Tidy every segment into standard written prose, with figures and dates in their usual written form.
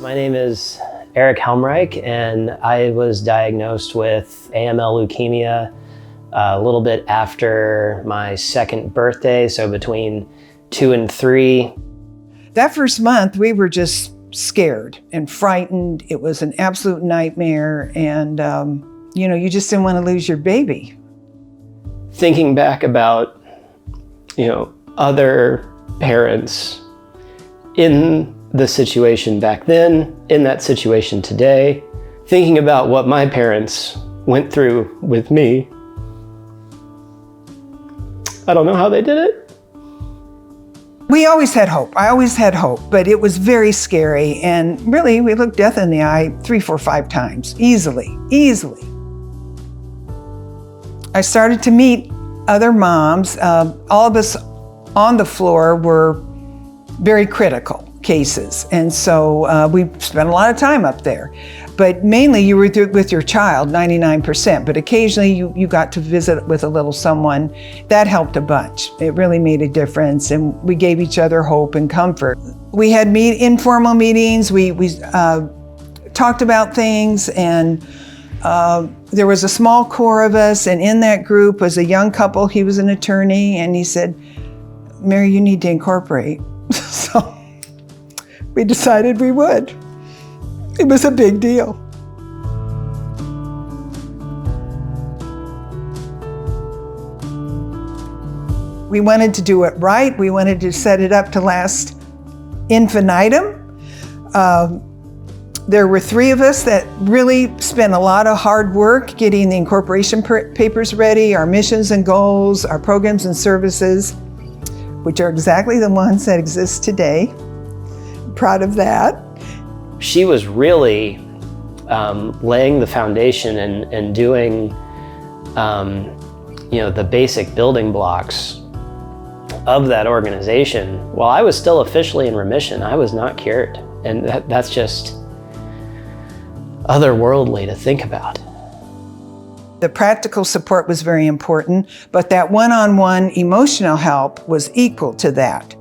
My name is Eric Helmreich, and I was diagnosed with AML leukemia a little bit after my second birthday, so between 2 and 3. That first month, we were just scared and frightened. It was an absolute nightmare, and you just didn't want to lose your baby. Thinking back about, other parents in the situation back then, in that situation today, thinking about what my parents went through with me, I don't know how they did it. We always had hope. I always had hope, but it was very scary. And really, we looked death in the eye 3, 4, 5 times, easily. I started to meet other moms. All of us on the floor were very critical cases. And so we spent a lot of time up there. But mainly you were with your child, 99%. But occasionally you got to visit with a little someone. That helped a bunch. It really made a difference. And we gave each other hope and comfort. We had informal meetings. We talked about things. And there was a small core of us. And in that group was a young couple. He was an attorney. And he said, "Mary, you need to incorporate." So we decided we would. It was a big deal. We wanted to do it right. We wanted to set it up to last infinitum. There were 3 of us that really spent a lot of hard work getting the incorporation papers ready, our missions and goals, our programs and services, which are exactly the ones that exist today. I'm proud of that. She was really laying the foundation and doing, the basic building blocks of that organization. While I was still officially in remission, I was not cured. And that's just otherworldly to think about. The practical support was very important, but that one-on-one emotional help was equal to that.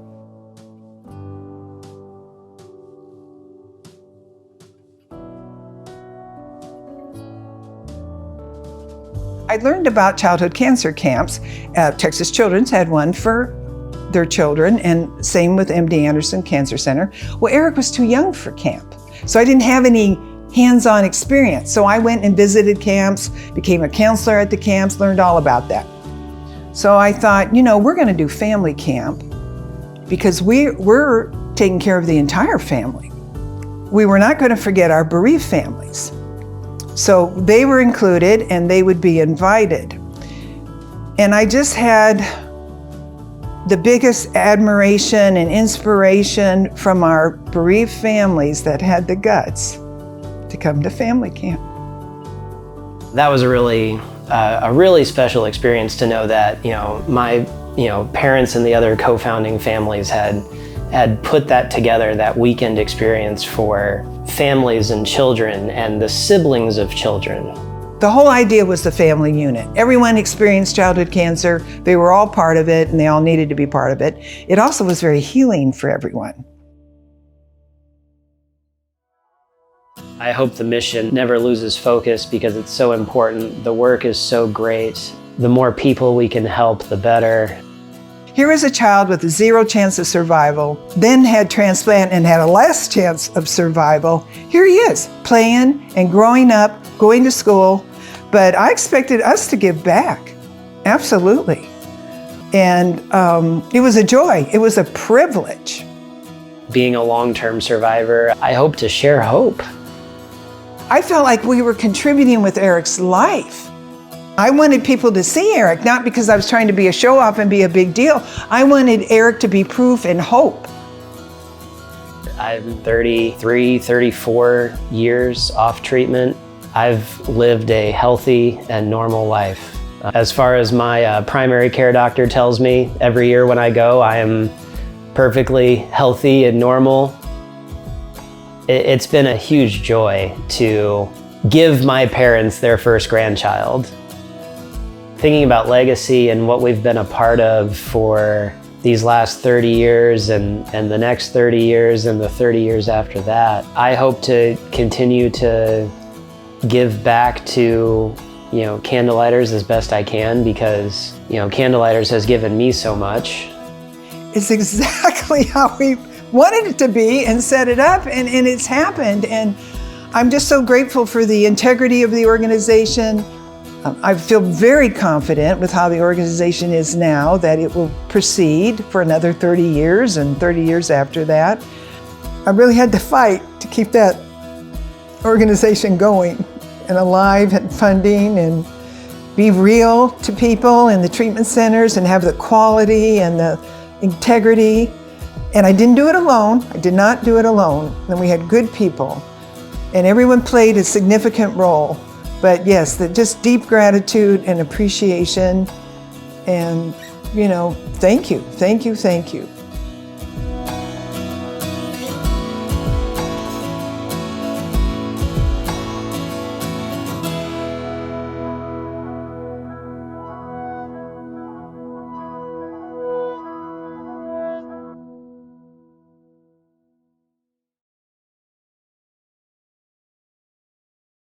I learned about childhood cancer camps. Texas Children's had one for their children, and same with MD Anderson Cancer Center. Well, Eric was too young for camp, so I didn't have any hands-on experience. So I went and visited camps, became a counselor at the camps, learned all about that. So I thought, we're going to do family camp because we're taking care of the entire family. We were not going to forget our bereaved families. So they were included and they would be invited. And I just had the biggest admiration and inspiration from our bereaved families that had the guts to come to family camp. That was a really special experience to know that, my, parents and the other co-founding families had put that together, that weekend experience for families and children and the siblings of children. The whole idea was the family unit. Everyone experienced childhood cancer. They were all part of it and they all needed to be part of it. It also was very healing for everyone. I hope the mission never loses focus because it's so important. The work is so great. The more people we can help, the better. Here is a child with a 0 chance of survival, then had transplant and had a last chance of survival. Here he is, playing and growing up, going to school. But I expected us to give back, absolutely. And it was a joy, it was a privilege. Being a long-term survivor, I hope to share hope. I felt like we were contributing with Eric's life. I wanted people to see Eric, not because I was trying to be a show-off and be a big deal. I wanted Eric to be proof and hope. I'm 33, 34 years off treatment. I've lived a healthy and normal life. As far as my primary care doctor tells me, every year when I go, I am perfectly healthy and normal. It's been a huge joy to give my parents their first grandchild. Thinking about legacy and what we've been a part of for these last 30 years and the next 30 years and the 30 years after that. I hope to continue to give back to, Candlelighters as best I can, because, Candlelighters has given me so much. It's exactly how we wanted it to be and set it up, and it's happened. And I'm just so grateful for the integrity of the organization. I feel very confident with how the organization is now, that it will proceed for another 30 years and 30 years after that. I really had to fight to keep that organization going and alive and funding and be real to people in the treatment centers and have the quality and the integrity. And I didn't do it alone. I did not do it alone. And we had good people, and everyone played a significant role. But yes, just deep gratitude and appreciation, and thank you, thank you, thank you.